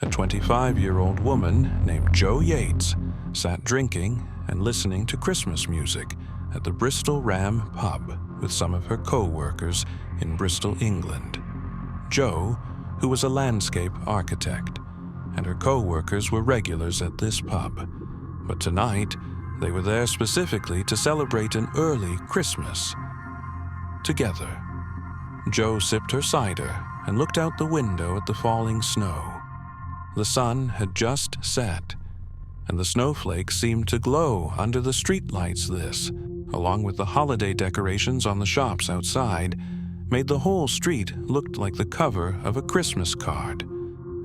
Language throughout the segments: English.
a 25-year-old woman named Jo Yates sat drinking and listening to Christmas music at the Bristol Ram pub with some of her co-workers in Bristol, England. Jo, who was a landscape architect, and her co-workers were regulars at this pub, but tonight they were there specifically to celebrate an early Christmas together. Jo sipped her cider and looked out the window at the falling snow. The sun had just set, and the snowflakes seemed to glow under the streetlights. This, along with the holiday decorations on the shops outside, made the whole street look like the cover of a Christmas card.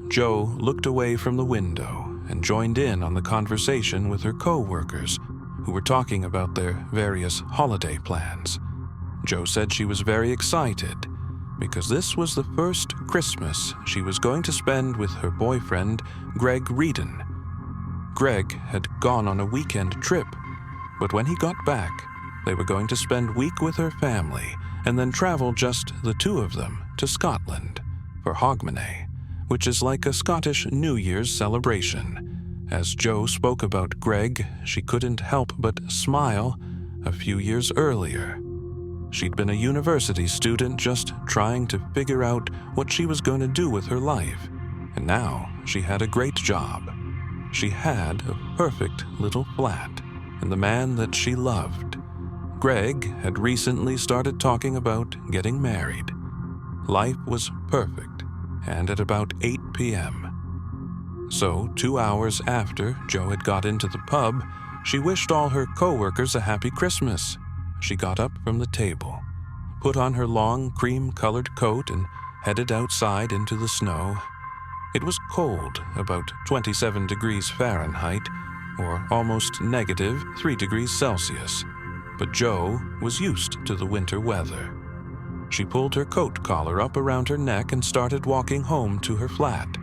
Jo looked away from the window and joined in on the conversation with her co-workers, who were talking about their various holiday plans. Jo said she was very excited because this was the first Christmas she was going to spend with her boyfriend, Greg Reedon. Greg had gone on a weekend trip, but when he got back, they were going to spend a week with her family and then travel just the two of them to Scotland for Hogmanay, which is like a Scottish New Year's celebration. As Jo spoke about Greg, she couldn't help but smile. A few years earlier, she'd been a university student just trying to figure out what she was going to do with her life, and now she had a great job. She had a perfect little flat and the man that she loved. Greg had recently started talking about getting married. Life was perfect, and at about 8 p.m. So 2 hours after Jo had got into the pub, she wished all her co-workers a happy Christmas. She got up from the table, put on her long cream-colored coat, and headed outside into the snow. It was cold, about 27 degrees Fahrenheit, or almost -3 degrees Celsius. But Jo was used to the winter weather. She pulled her coat collar up around her neck and started walking home to her flat,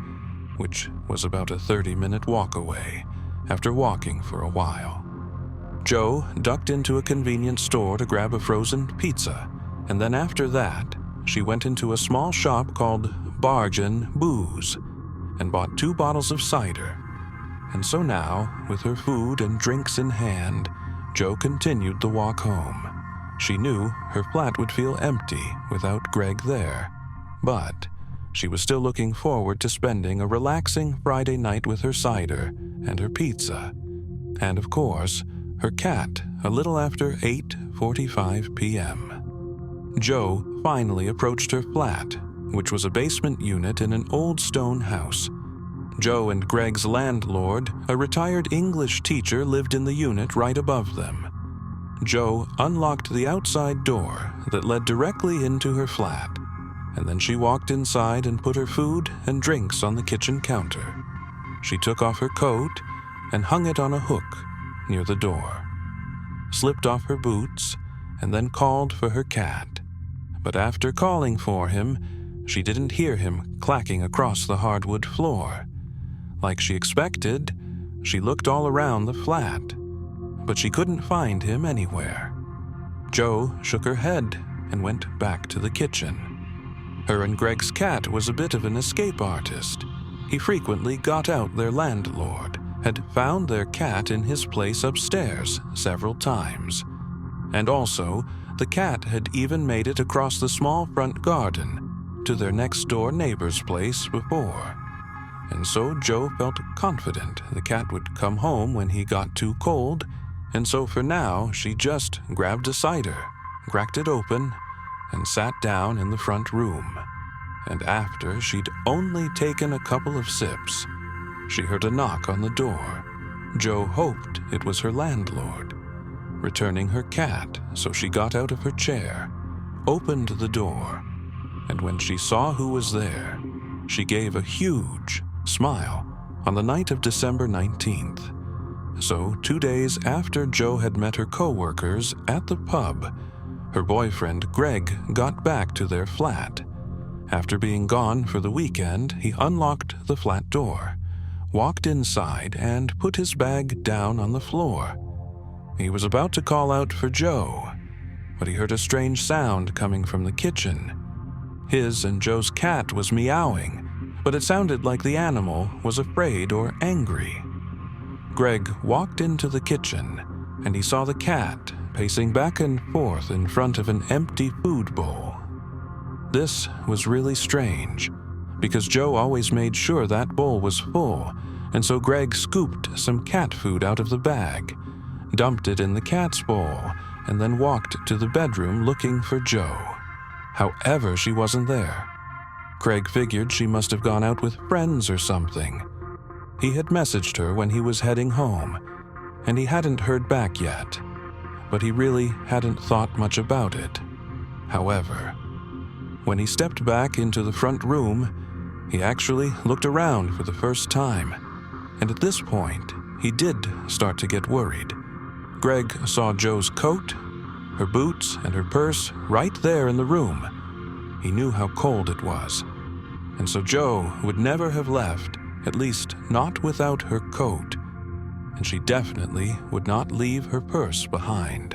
which was about a 30-minute walk away, after walking for a while. Jo ducked into a convenience store to grab a frozen pizza, and then after that, she went into a small shop called Bargain Booze and bought 2 bottles of cider. And so now, with her food and drinks in hand, Jo continued the walk home. She knew her flat would feel empty without Greg there, but she was still looking forward to spending a relaxing Friday night with her cider and her pizza, and of course, her cat a little after 8:45 p.m. Jo finally approached her flat, which was a basement unit in an old stone house. Jo and Greg's landlord, a retired English teacher, lived in the unit right above them. Jo unlocked the outside door that led directly into her flat, and then she walked inside and put her food and drinks on the kitchen counter. She took off her coat and hung it on a hook near the door, slipped off her boots, and then called for her cat. But after calling for him, she didn't hear him clacking across the hardwood floor. Like she expected, she looked all around the flat, but she couldn't find him anywhere. Jo shook her head and went back to the kitchen. Her and Greg's cat was a bit of an escape artist. He frequently got out. Their landlord had found their cat in his place upstairs several times. And also, the cat had even made it across the small front garden to their next-door neighbor's place before. And so Jo felt confident the cat would come home when he got too cold, and so for now she just grabbed a cider, cracked it open, and sat down in the front room. And after she'd only taken a couple of sips, she heard a knock on the door. Jo hoped it was her landlord, returning her cat, so she got out of her chair, opened the door, and when she saw who was there, she gave a huge smile. On the night of December 19th, so 2 days after Jo had met her co-workers at the pub, her boyfriend Greg got back to their flat. After being gone for the weekend, he unlocked the flat door, walked inside, and put his bag down on the floor. He was about to call out for Jo, but he heard a strange sound coming from the kitchen. His and Jo's cat was meowing, but it sounded like the animal was afraid or angry. Greg walked into the kitchen, and he saw the cat pacing back and forth in front of an empty food bowl. This was really strange, because Joe always made sure that bowl was full, and so Greg scooped some cat food out of the bag, dumped it in the cat's bowl, and then walked to the bedroom looking for Joe. However, she wasn't there. Craig figured she must have gone out with friends or something. He had messaged her when he was heading home, and he hadn't heard back yet, but he really hadn't thought much about it. However, when he stepped back into the front room, he actually looked around for the first time, and at this point, he did start to get worried. Greg saw Joe's coat, her boots, and her purse right there in the room. He knew how cold it was, and so Joe would never have left, at least not without her coat, and she definitely would not leave her purse behind.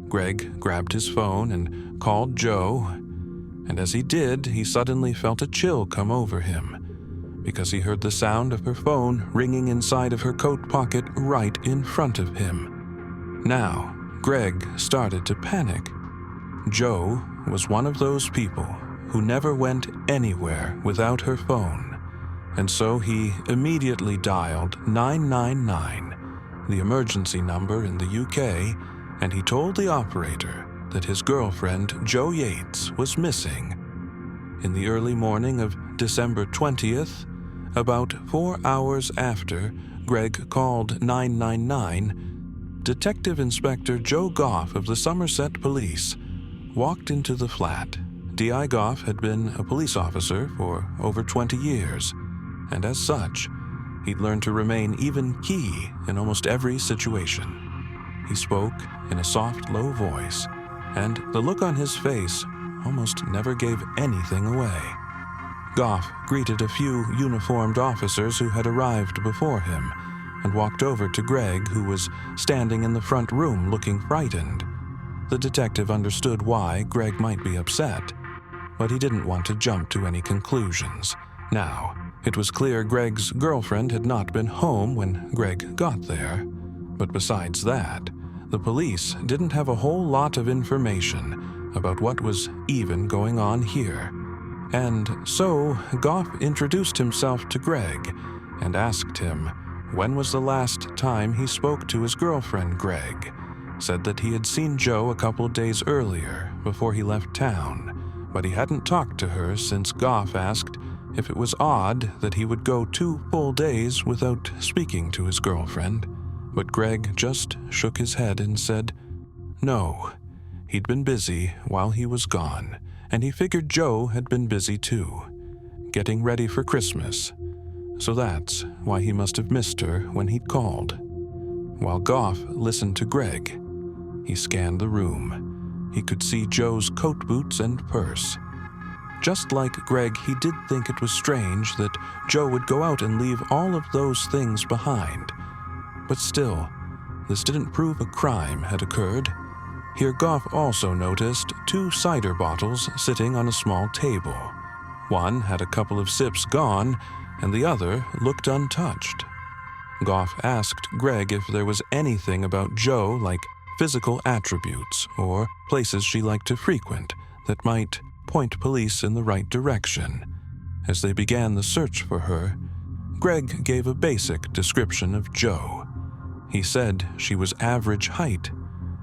Greg grabbed his phone and called Joe, and as he did, he suddenly felt a chill come over him, because he heard the sound of her phone ringing inside of her coat pocket right in front of him. Now, Greg started to panic. Joe was one of those people who never went anywhere without her phone, and so he immediately dialed 999, the emergency number in the UK, and he told the operator that his girlfriend, Joe Yates, was missing. In the early morning of December 20th, about 4 hours after Greg called 999, Detective Inspector Joe Goff of the Somerset Police walked into the flat. D.I. Goff had been a police officer for over 20 years, and as such, he'd learned to remain even key in almost every situation. He spoke in a soft, low voice, and the look on his face almost never gave anything away. Goff greeted a few uniformed officers who had arrived before him and walked over to Greg, who was standing in the front room looking frightened. The detective understood why Greg might be upset, but he didn't want to jump to any conclusions. Now, it was clear Greg's girlfriend had not been home when Greg got there, but besides that, the police didn't have a whole lot of information about what was even going on here. And so, Goff introduced himself to Greg and asked him when was the last time he spoke to his girlfriend. Greg said that he had seen Joe a couple days earlier before he left town, but he hadn't talked to her since Goff asked if it was odd that he would go 2 full days without speaking to his girlfriend. But Greg just shook his head and said, no, he'd been busy while he was gone, and he figured Joe had been busy too, getting ready for Christmas. So that's why he must have missed her when he'd called. While Goff listened to Greg, he scanned the room. He could see Joe's coat boots and purse. Just like Greg, he did think it was strange that Joe would go out and leave all of those things behind. But still, this didn't prove a crime had occurred. Here Goff also noticed 2 cider bottles sitting on a small table. One had a couple of sips gone, and the other looked untouched. Goff asked Greg if there was anything about Joe, like physical attributes or places she liked to frequent, that might point police in the right direction. As they began the search for her, Greg gave a basic description of Joe. He said she was average height,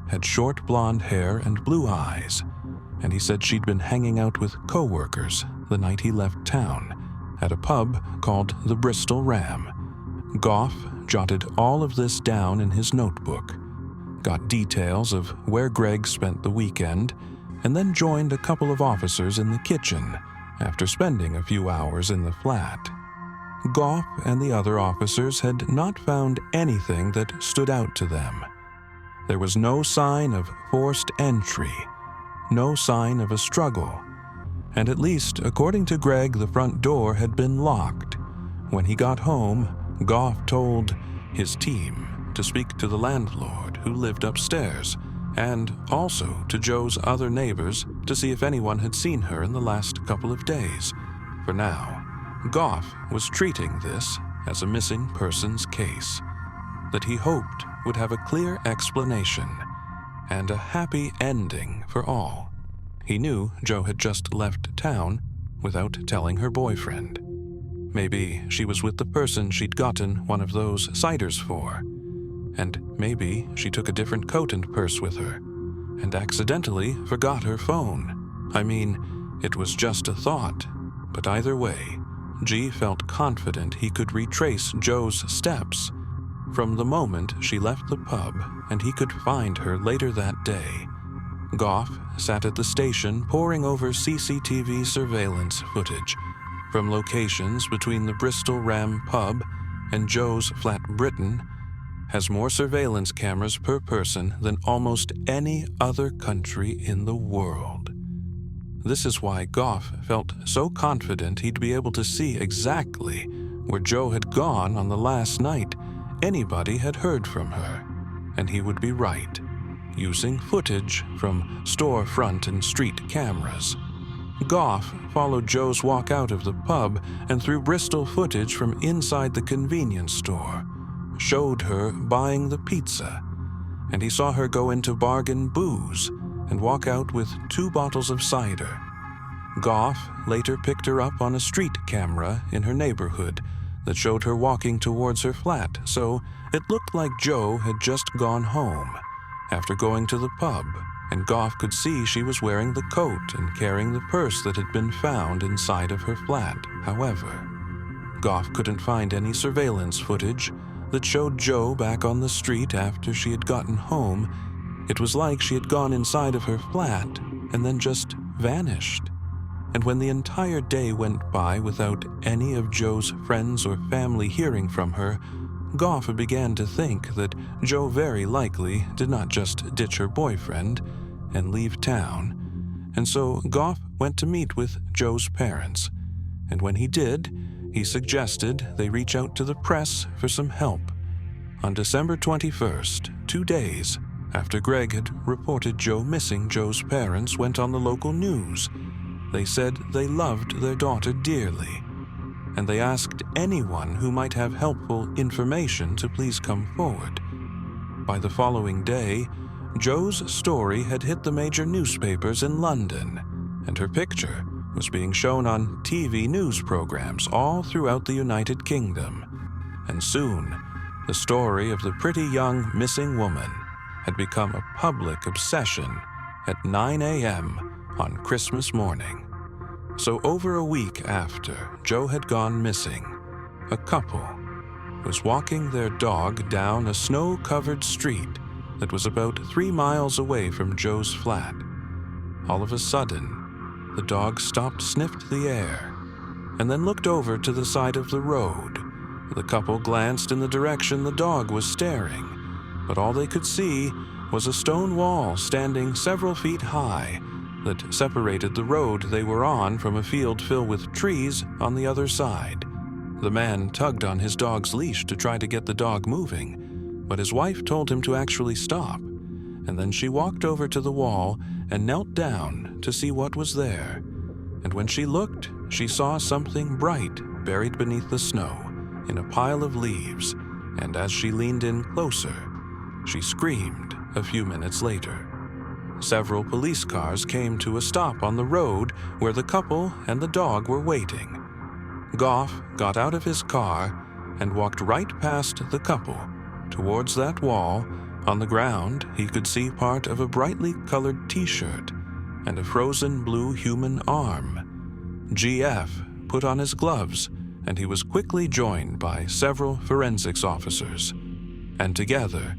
had short blonde hair and blue eyes, and he said she'd been hanging out with co-workers the night he left town at a pub called the Bristol Ram. Goff jotted all of this down in his notebook, got details of where Greg spent the weekend, and then joined a couple of officers in the kitchen after spending a few hours in the flat. Goff and the other officers had not found anything that stood out to them. There was no sign of forced entry, no sign of a struggle, and at least, according to Greg, the front door had been locked. When he got home, Goff told his team to speak to the landlord who lived upstairs, and also to Joe's other neighbors to see if anyone had seen her in the last couple of days. For now, Goff was treating this as a missing persons case that he hoped would have a clear explanation and a happy ending for all. He knew Jo had just left town without telling her boyfriend. Maybe she was with the person she'd gotten one of those ciders for, and maybe she took a different coat and purse with her and accidentally forgot her phone. I mean, it was just a thought, but either way, G felt confident he could retrace Jo's steps from the moment she left the pub, and he could find her later that day. Goff sat at the station poring over CCTV surveillance footage from locations between the Bristol Ram pub and Jo's flat Britain, has more surveillance cameras per person than almost any other country in the world. This is why Goff felt so confident he'd be able to see exactly where Jo had gone on the last night anybody had heard from her, and he would be right, using footage from storefront and street cameras. Goff followed Jo's walk out of the pub and through Bristol footage from inside the convenience store, showed her buying the pizza, and he saw her go into Bargain Booze and walk out with 2 bottles of cider. Goff later picked her up on a street camera in her neighborhood that showed her walking towards her flat, so it looked like Jo had just gone home after going to the pub, and Goff could see she was wearing the coat and carrying the purse that had been found inside of her flat. However, Goff couldn't find any surveillance footage that showed Jo back on the street after she had gotten home. It was like she had gone inside of her flat and then just vanished. And when the entire day went by without any of Jo's friends or family hearing from her, Goff began to think that Jo very likely did not just ditch her boyfriend and leave town. And so Goff went to meet with Jo's parents. And when he did, he suggested they reach out to the press for some help. On December 21st, 2 days after Greg had reported Jo missing, Jo's parents went on the local news. They said they loved their daughter dearly, and they asked anyone who might have helpful information to please come forward. By the following day, Jo's story had hit the major newspapers in London, and her picture was being shown on TV news programs all throughout the United Kingdom. And soon, the story of the pretty young missing woman had become a public obsession at 9 a.m. on Christmas morning. So over a week after Jo had gone missing, a couple was walking their dog down a snow-covered street that was about 3 miles away from Jo's flat. All of a sudden, the dog stopped, sniffed the air, and then looked over to the side of the road. The couple glanced in the direction the dog was staring, but all they could see was a stone wall standing several feet high that separated the road they were on from a field filled with trees on the other side. The man tugged on his dog's leash to try to get the dog moving, but his wife told him to actually stop, and then she walked over to the wall and knelt down to see what was there. And when she looked, she saw something bright buried beneath the snow in a pile of leaves, and as she leaned in closer, she screamed a few minutes later. Several police cars came to a stop on the road where the couple and the dog were waiting. Goff got out of his car and walked right past the couple towards that wall. On the ground, he could see part of a brightly colored t-shirt and a frozen blue human arm. GF put on his gloves, and he was quickly joined by several forensics officers. And together,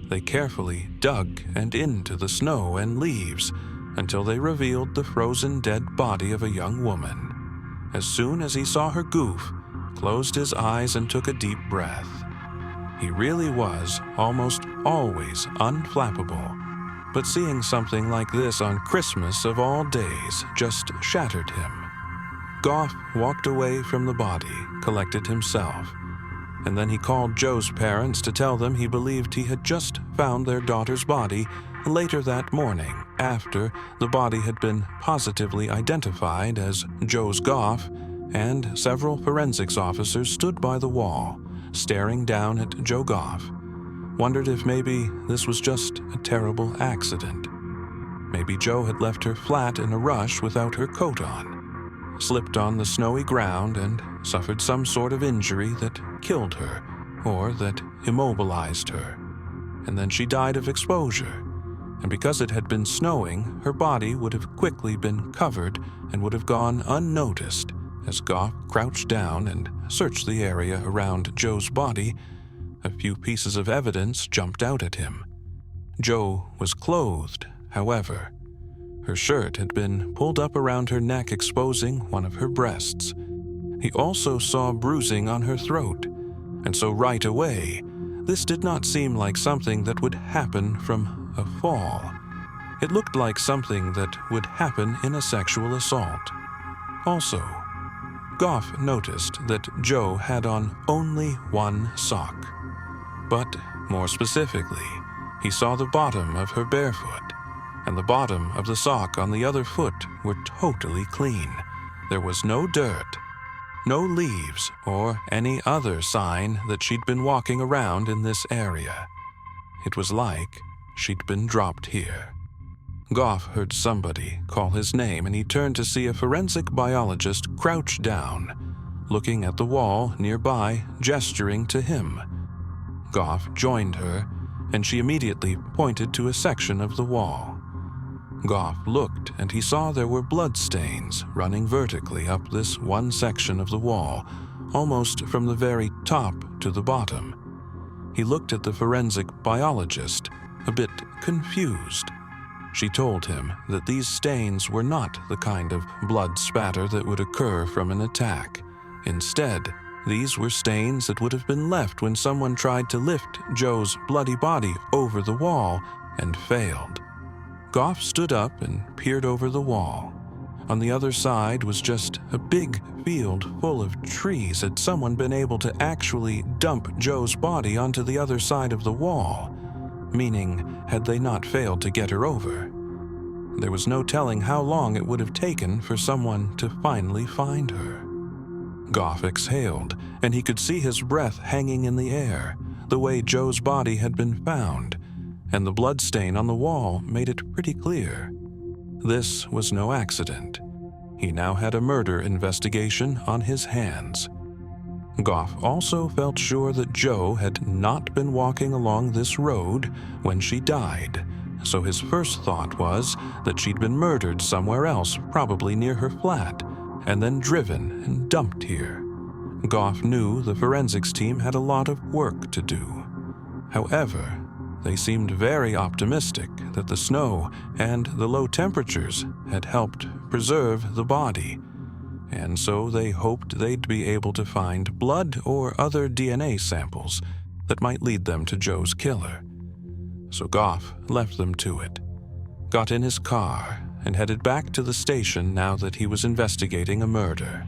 they carefully dug and into the snow and leaves until they revealed the frozen dead body of a young woman. As soon as he saw her, Goof closed his eyes and took a deep breath. He really was almost always unflappable, but seeing something like this on Christmas of all days just shattered him. Goff walked away from the body, collected himself, and then he called Jo's parents to tell them he believed he had just found their daughter's body later that morning, after the body had been positively identified as Jo's Goff and several forensics officers stood by the wall, staring down at Joe Goff, wondered if maybe this was just a terrible accident. Maybe Joe had left her flat in a rush without her coat on, slipped on the snowy ground and suffered some sort of injury that killed her or that immobilized her. And then she died of exposure. And because it had been snowing, her body would have quickly been covered and would have gone unnoticed as Goff crouched down and searched the area around Joe's body. A few pieces of evidence jumped out at him. Joe was clothed, however. Her shirt had been pulled up around her neck, exposing one of her breasts. He also saw bruising on her throat, and so right away, this did not seem like something that would happen from a fall. It looked like something that would happen in a sexual assault. Also, Goff noticed that Joe had on only one sock. But more specifically, he saw the bottom of her bare foot, and the bottom of the sock on the other foot were totally clean. There was no dirt, no leaves, or any other sign that she'd been walking around in this area. It was like she'd been dropped here. Goff heard somebody call his name, and he turned to see a forensic biologist crouched down, looking at the wall nearby, gesturing to him. Goff joined her, and she immediately pointed to a section of the wall. Goff looked, and he saw there were blood stains running vertically up this one section of the wall, almost from the very top to the bottom. He looked at the forensic biologist, a bit confused. She told him that these stains were not the kind of blood spatter that would occur from an attack. Instead, these were stains that would have been left when someone tried to lift Joe's bloody body over the wall and failed. Goff stood up and peered over the wall. On the other side was just a big field full of trees. Had someone been able to actually dump Joe's body onto the other side of the wall? Meaning, had they not failed to get her over? There was no telling how long it would have taken for someone to finally find her. Goff exhaled, and he could see his breath hanging in the air, the way Joe's body had been found, and the blood stain on the wall made it pretty clear. This was no accident. He now had a murder investigation on his hands. Goff also felt sure that Joe had not been walking along this road when she died, so his first thought was that she'd been murdered somewhere else, probably near her flat, and then driven and dumped here. Goff knew the forensics team had a lot of work to do. However, they seemed very optimistic that the snow and the low temperatures had helped preserve the body, and so they hoped they'd be able to find blood or other DNA samples that might lead them to Joe's killer. So Goff left them to it, got in his car, and headed back to the station now that he was investigating a murder.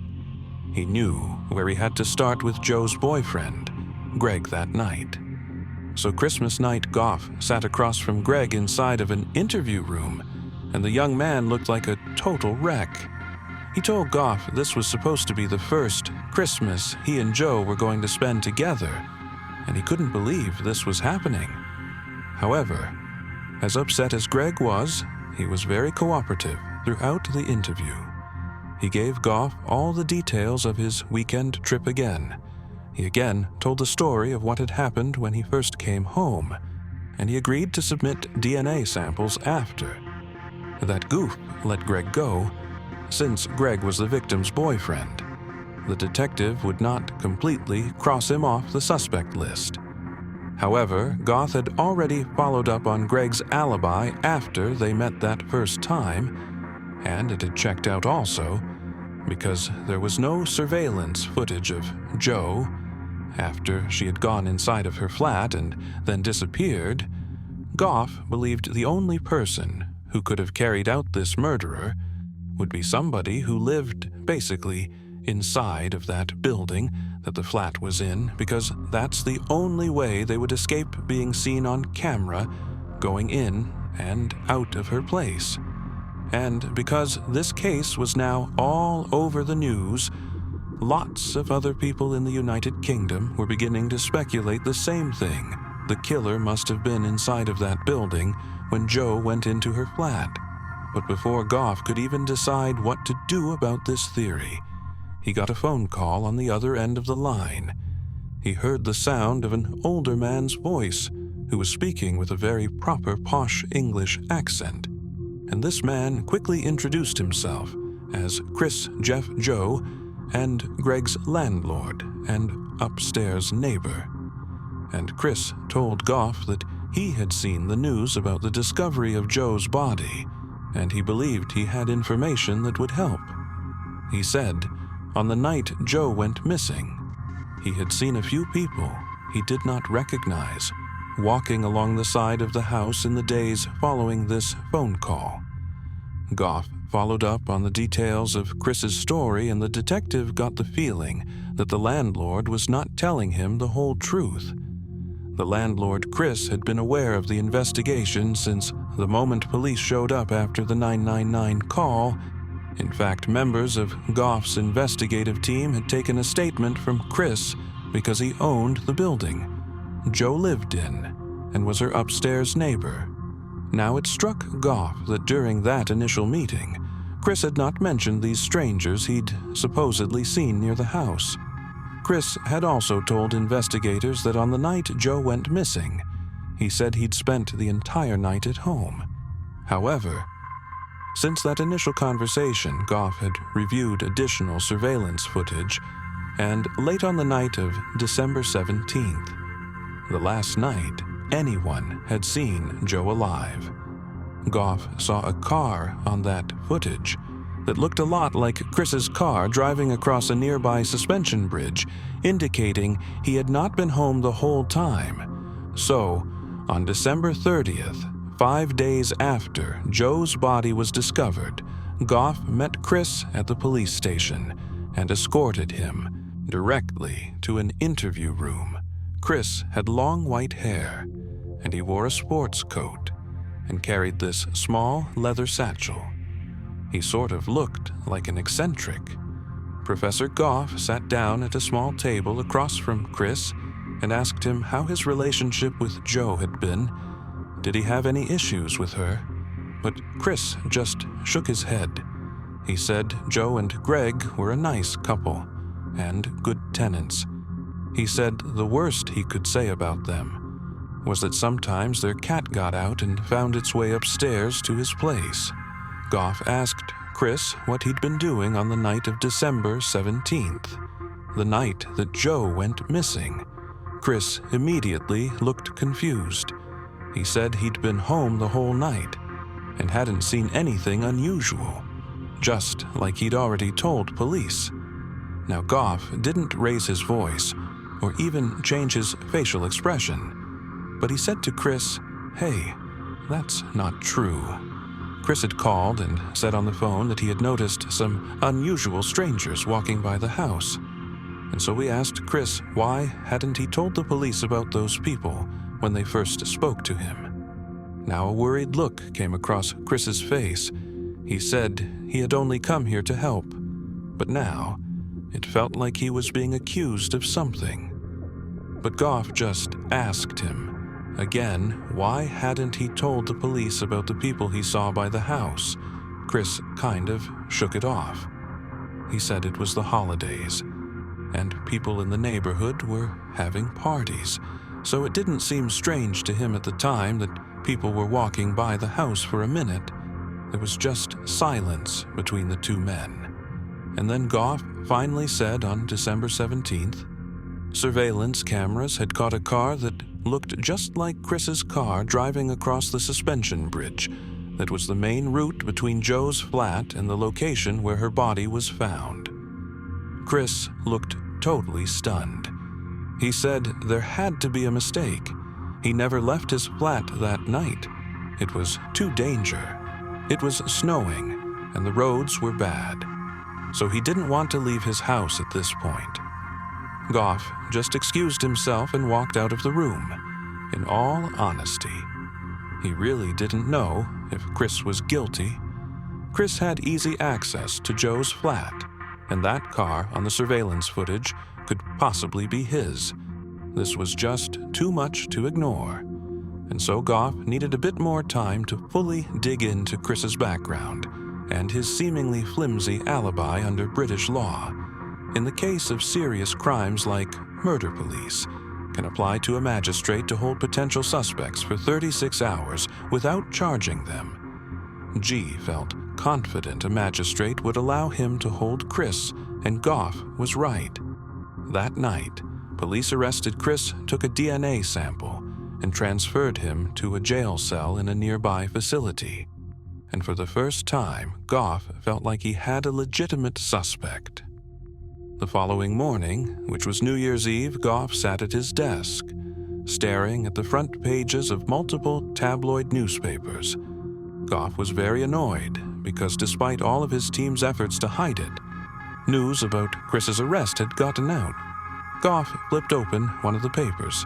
He knew where he had to start with Joe's boyfriend, Greg, that night. So Christmas night, Goff sat across from Greg inside of an interview room, and the young man looked like a total wreck. He told Goff this was supposed to be the first Christmas he and Joe were going to spend together, and he couldn't believe this was happening. However, as upset as Greg was, he was very cooperative throughout the interview. He gave Goff all the details of his weekend trip again. He again told the story of what had happened when he first came home, and he agreed to submit DNA samples after. That goof let Greg go, since Greg was the victim's boyfriend. The detective would not completely cross him off the suspect list. However, Goff had already followed up on Greg's alibi after they met that first time, and it had checked out also, because there was no surveillance footage of Joe. After she had gone inside of her flat and then disappeared, Goff believed the only person who could have carried out this murderer would be somebody who lived, basically, inside of that building that the flat was in, because that's the only way they would escape being seen on camera going in and out of her place. And because this case was now all over the news, lots of other people in the United Kingdom were beginning to speculate the same thing. The killer must have been inside of that building when Joe went into her flat. But before Goff could even decide what to do about this theory, he got a phone call on the other end of the line. He heard the sound of an older man's voice who was speaking with a very proper posh English accent. And this man quickly introduced himself as Chris Jeff Joe and Greg's landlord and upstairs neighbor. And Chris told Goff that he had seen the news about the discovery of Joe's body, and he believed he had information that would help. He said, on the night Joe went missing, he had seen a few people he did not recognize walking along the side of the house in the days following this phone call. Goff followed up on the details of Chris's story, and the detective got the feeling that the landlord was not telling him the whole truth. The landlord, Chris, had been aware of the investigation since the moment police showed up after the 999 call. In fact, members of Goff's investigative team had taken a statement from Chris because he owned the building Joe lived in and was her upstairs neighbor. Now it struck Goff that during that initial meeting, Chris had not mentioned these strangers he'd supposedly seen near the house. Chris had also told investigators that on the night Joe went missing, he said he'd spent the entire night at home. However, since that initial conversation, Goff had reviewed additional surveillance footage, and late on the night of December 17th, the last night anyone had seen Joe alive, Goff saw a car on that footage that looked a lot like Chris's car driving across a nearby suspension bridge, indicating he had not been home the whole time. So, on December 30th, 5 days after Joe's body was discovered, Goff met Chris at the police station and escorted him directly to an interview room. Chris had long white hair, and he wore a sports coat and carried this small leather satchel. He sort of looked like an eccentric. Professor Goff sat down at a small table across from Chris and asked him how his relationship with Joe had been. Did he have any issues with her? But Chris just shook his head. He said Joe and Greg were a nice couple and good tenants. He said the worst he could say about them was that sometimes their cat got out and found its way upstairs to his place. Goff asked Chris what he'd been doing on the night of December 17th, the night that Joe went missing. Chris immediately looked confused. He said he'd been home the whole night and hadn't seen anything unusual, just like he'd already told police. Now, Goff didn't raise his voice or even change his facial expression, but he said to Chris, "Hey, that's not true." Chris had called and said on the phone that he had noticed some unusual strangers walking by the house. And so we asked Chris why hadn't he told the police about those people when they first spoke to him. Now a worried look came across Chris's face. He said he had only come here to help, but now it felt like he was being accused of something. But Goff just asked him again, why hadn't he told the police about the people he saw by the house? Chris kind of shook it off. He said it was the holidays, and people in the neighborhood were having parties, so it didn't seem strange to him at the time that people were walking by the house for a minute. There was just silence between the two men. And then Goff finally said on December 17th, surveillance cameras had caught a car that looked just like Chris's car driving across the suspension bridge that was the main route between Joe's flat and the location where her body was found. Chris looked totally stunned. He said there had to be a mistake. He never left his flat that night. It was too danger. It was snowing, and the roads were bad. So he didn't want to leave his house at this point. Goff just excused himself and walked out of the room. In all honesty, he really didn't know if Chris was guilty. Chris had easy access to Joe's flat. and that car on the surveillance footage could possibly be his. This was just too much to ignore, and so Goff needed a bit more time to fully dig into Chris's background and his seemingly flimsy alibi under British law. In the case of serious crimes like murder, police can apply to a magistrate to hold potential suspects for 36 hours without charging them. G felt confident a magistrate would allow him to hold Chris, and Goff was right. That night, police arrested Chris, took a DNA sample, and transferred him to a jail cell in a nearby facility. And for the first time, Goff felt like he had a legitimate suspect. The following morning, which was New Year's Eve, Goff sat at his desk, staring at the front pages of multiple tabloid newspapers. Goff was very annoyed because despite all of his team's efforts to hide it, news about Chris's arrest had gotten out. Goff flipped open one of the papers,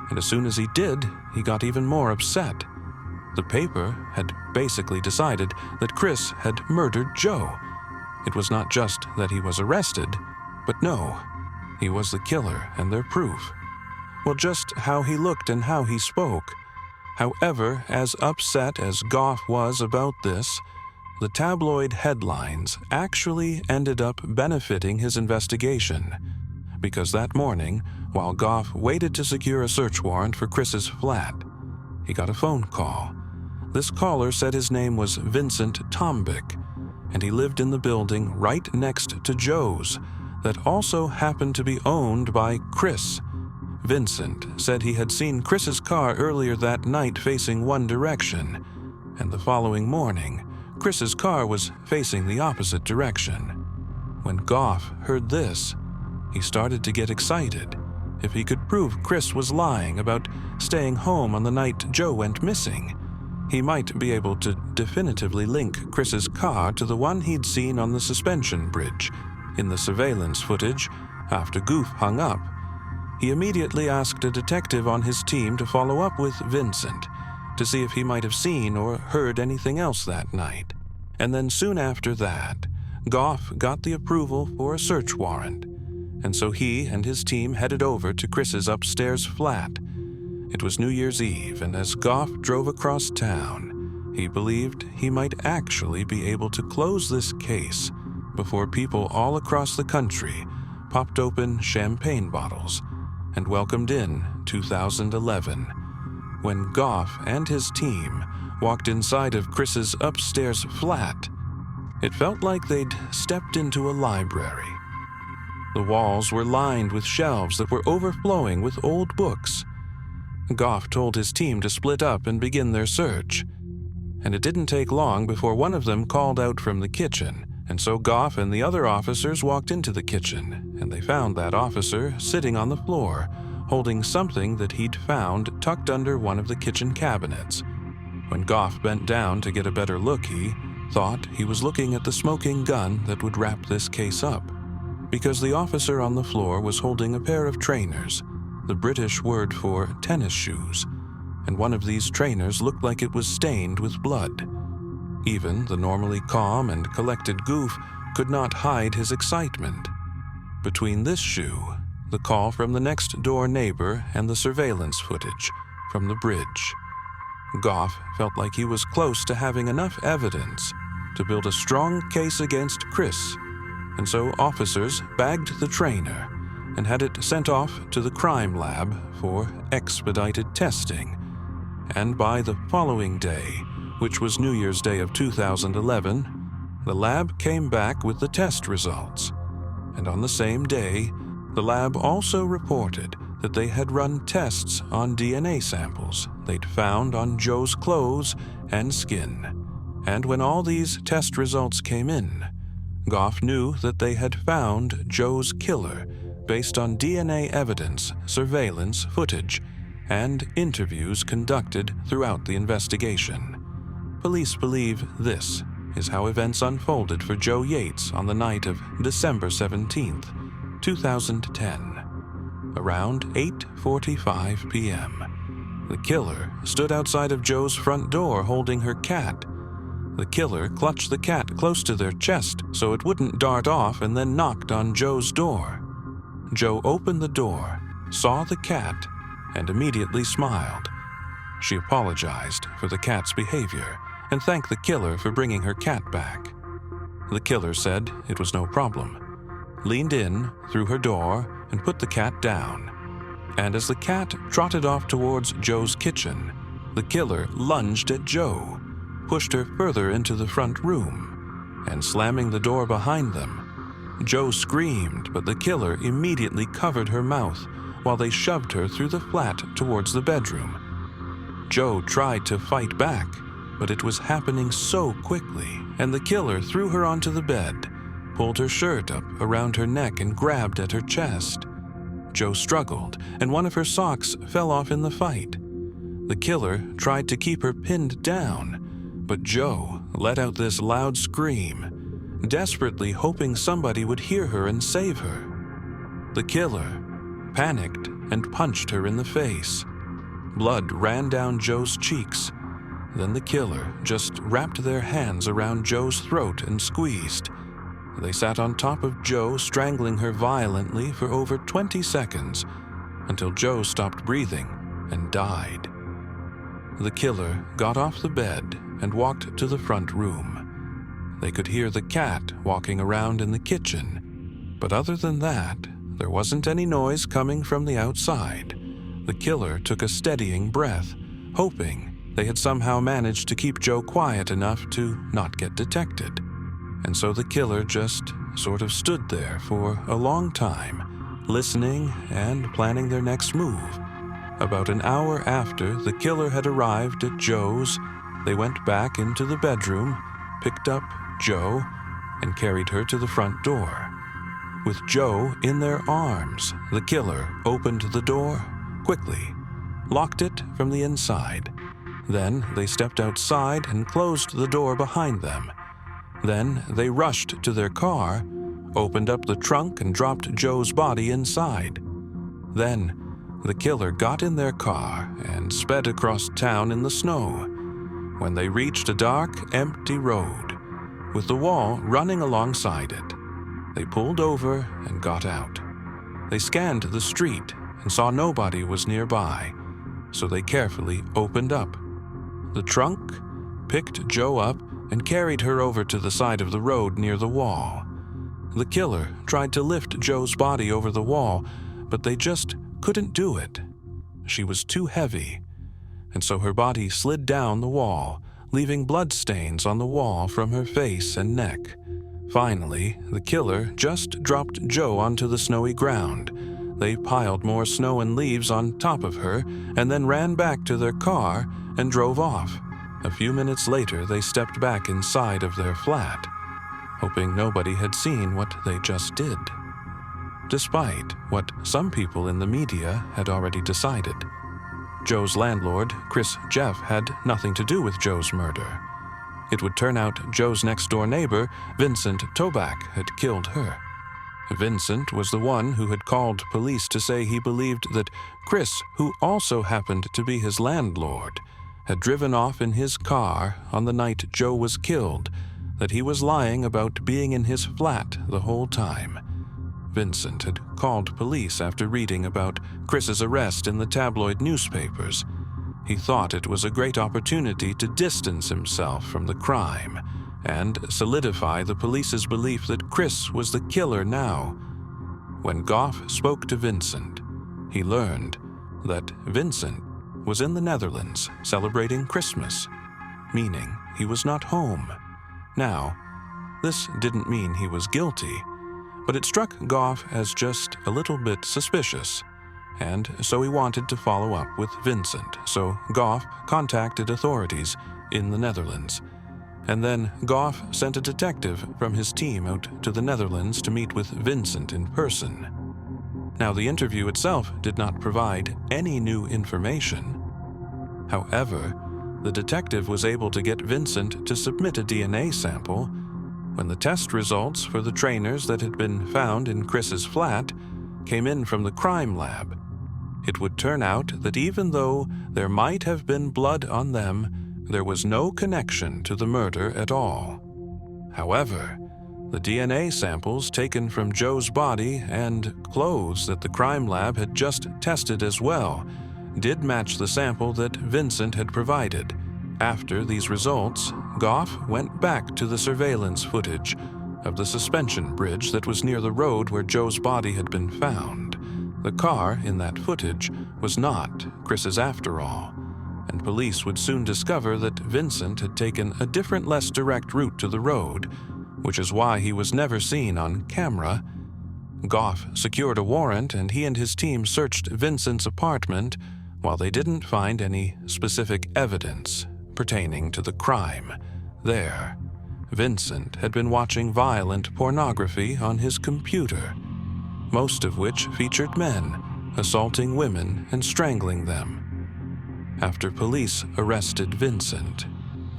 and as soon as he did, he got even more upset. The paper had basically decided that Chris had murdered Joe. It was not just that he was arrested, but no, he was the killer and their proof. Well, just how he looked and how he spoke. However, as upset as Goff was about this, the tabloid headlines actually ended up benefiting his investigation. Because that morning, while Goff waited to secure a search warrant for Chris's flat, he got a phone call. This caller said his name was Vincent Tombick, and he lived in the building right next to Joe's that also happened to be owned by Chris. Vincent said he had seen Chris's car earlier that night facing one direction, and the following morning, Chris's car was facing the opposite direction. When Goff heard this, he started to get excited. If he could prove Chris was lying about staying home on the night Joe went missing, he might be able to definitively link Chris's car to the one he'd seen on the suspension bridge in the surveillance footage after Goof hung up. He immediately asked a detective on his team to follow up with Vincent to see if he might have seen or heard anything else that night. And then soon after that, Goff got the approval for a search warrant, and so he and his team headed over to Chris's upstairs flat. It was New Year's Eve, and as Goff drove across town, he believed he might actually be able to close this case before people all across the country popped open champagne bottles and welcomed in 2011. When Goff and his team walked inside of Chris's upstairs flat, it felt like they'd stepped into a library. The walls were lined with shelves that were overflowing with old books. Goff told his team to split up and begin their search, and it didn't take long before one of them called out from the kitchen, and so Goff and the other officers walked into the kitchen, and they found that officer sitting on the floor, holding something that he'd found tucked under one of the kitchen cabinets. When Goff bent down to get a better look, he thought he was looking at the smoking gun that would wrap this case up, because the officer on the floor was holding a pair of trainers, the British word for tennis shoes, and one of these trainers looked like it was stained with blood. Even the normally calm and collected Goof could not hide his excitement. Between this shoe, the call from the next-door neighbor, and the surveillance footage from the bridge, Goff felt like he was close to having enough evidence to build a strong case against Chris, and so officers bagged the trainer and had it sent off to the crime lab for expedited testing. And by the following day, which was New Year's Day of 2011, the lab came back with the test results. And on the same day, the lab also reported that they had run tests on DNA samples they'd found on Joe's clothes and skin. And when all these test results came in, Goff knew that they had found Joe's killer based on DNA evidence, surveillance footage, and interviews conducted throughout the investigation. Police believe this is how events unfolded for Joe Yates on the night of December 17th, 2010. Around 8:45 p.m., the killer stood outside of Joe's front door holding her cat. The killer clutched the cat close to their chest so it wouldn't dart off and then knocked on Joe's door. Joe opened the door, saw the cat, and immediately smiled. She apologized for the cat's behavior and thanked the killer for bringing her cat back. The killer said it was no problem, leaned in through her door and put the cat down. And as the cat trotted off towards Joe's kitchen, the killer lunged at Joe, pushed her further into the front room, and slamming the door behind them, Joe screamed, but the killer immediately covered her mouth while they shoved her through the flat towards the bedroom. Joe tried to fight back, but it was happening so quickly, and the killer threw her onto the bed, pulled her shirt up around her neck and grabbed at her chest. Joe struggled, and one of her socks fell off in the fight. The killer tried to keep her pinned down, but Joe let out this loud scream, desperately hoping somebody would hear her and save her. The killer panicked and punched her in the face. Blood ran down Joe's cheeks. Then the killer just wrapped their hands around Joe's throat and squeezed. They sat on top of Joe, strangling her violently for over 20 seconds, until Joe stopped breathing and died. The killer got off the bed and walked to the front room. They could hear the cat walking around in the kitchen, but other than that, there wasn't any noise coming from the outside. The killer took a steadying breath, hoping they had somehow managed to keep Joe quiet enough to not get detected. And so the killer just sort of stood there for a long time, listening and planning their next move. About an hour after the killer had arrived at Joe's, they went back into the bedroom, picked up Joe, and carried her to the front door. With Joe in their arms, the killer opened the door quickly, locked it from the inside. Then they stepped outside and closed the door behind them. Then they rushed to their car, opened up the trunk and dropped Joe's body inside. Then the killer got in their car and sped across town in the snow. When they reached a dark, empty road, with the wall running alongside it, they pulled over and got out. They scanned the street and saw nobody was nearby, so they carefully opened up the trunk, picked Joe up, and carried her over to the side of the road near the wall. The killer tried to lift Joe's body over the wall, but they just couldn't do it. She was too heavy, and so her body slid down the wall, leaving bloodstains on the wall from her face and neck. Finally, the killer just dropped Joe onto the snowy ground. They piled more snow and leaves on top of her and then ran back to their car and drove off. A few minutes later, they stepped back inside of their flat, hoping nobody had seen what they just did, despite what some people in the media had already decided. Joe's landlord, Chris Jeff, had nothing to do with Joe's murder. It would turn out Joe's next-door neighbor, Vincent Toback, had killed her. Vincent was the one who had called police to say he believed that Chris, who also happened to be his landlord, had driven off in his car on the night Joe was killed, that he was lying about being in his flat the whole time. Vincent had called police after reading about Chris's arrest in the tabloid newspapers. He thought it was a great opportunity to distance himself from the crime and solidify the police's belief that Chris was the killer now. When Goff spoke to Vincent, he learned that Vincent was in the Netherlands celebrating Christmas, meaning he was not home. Now, this didn't mean he was guilty, but it struck Goff as just a little bit suspicious, and so he wanted to follow up with Vincent. So Goff contacted authorities in the Netherlands, and then Goff sent a detective from his team out to the Netherlands to meet with Vincent in person. Now, the interview itself did not provide any new information. However, the detective was able to get Vincent to submit a DNA sample. When the test results for the trainers that had been found in Chris's flat came in from the crime lab, it would turn out that even though there might have been blood on them, there was no connection to the murder at all. However, the DNA samples taken from Joe's body and clothes that the crime lab had just tested as well did match the sample that Vincent had provided. After these results, Goff went back to the surveillance footage of the suspension bridge that was near the road where Joe's body had been found. The car in that footage was not Chris's after all, and police would soon discover that Vincent had taken a different, less direct route to the road, which is why he was never seen on camera. Goff secured a warrant, and he and his team searched Vincent's apartment while they didn't find any specific evidence pertaining to the crime. There, Vincent had been watching violent pornography on his computer, most of which featured men assaulting women and strangling them. After police arrested Vincent,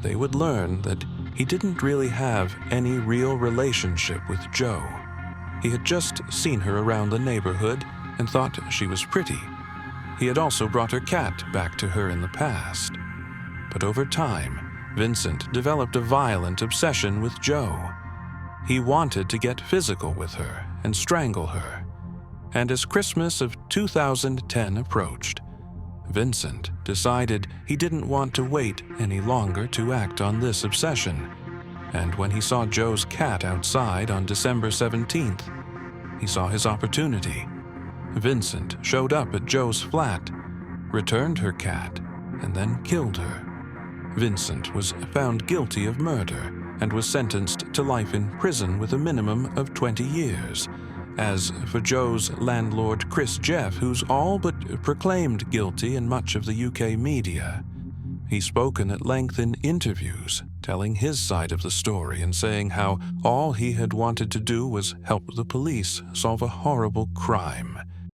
they would learn that he didn't really have any real relationship with Joe. He had just seen her around the neighborhood and thought she was pretty. He had also brought her cat back to her in the past. But over time, Vincent developed a violent obsession with Joe. He wanted to get physical with her and strangle her. And as Christmas of 2010 approached, Vincent decided he didn't want to wait any longer to act on this obsession. And when he saw Joe's cat outside on December 17th, he saw his opportunity. Vincent showed up at Joe's flat, returned her cat, and then killed her. Vincent was found guilty of murder and was sentenced to life in prison with a minimum of 20 years. As for Joe's landlord, Chris Jeff, who's all but proclaimed guilty in much of the UK media, he's spoken at length in interviews, telling his side of the story and saying how all he had wanted to do was help the police solve a horrible crime.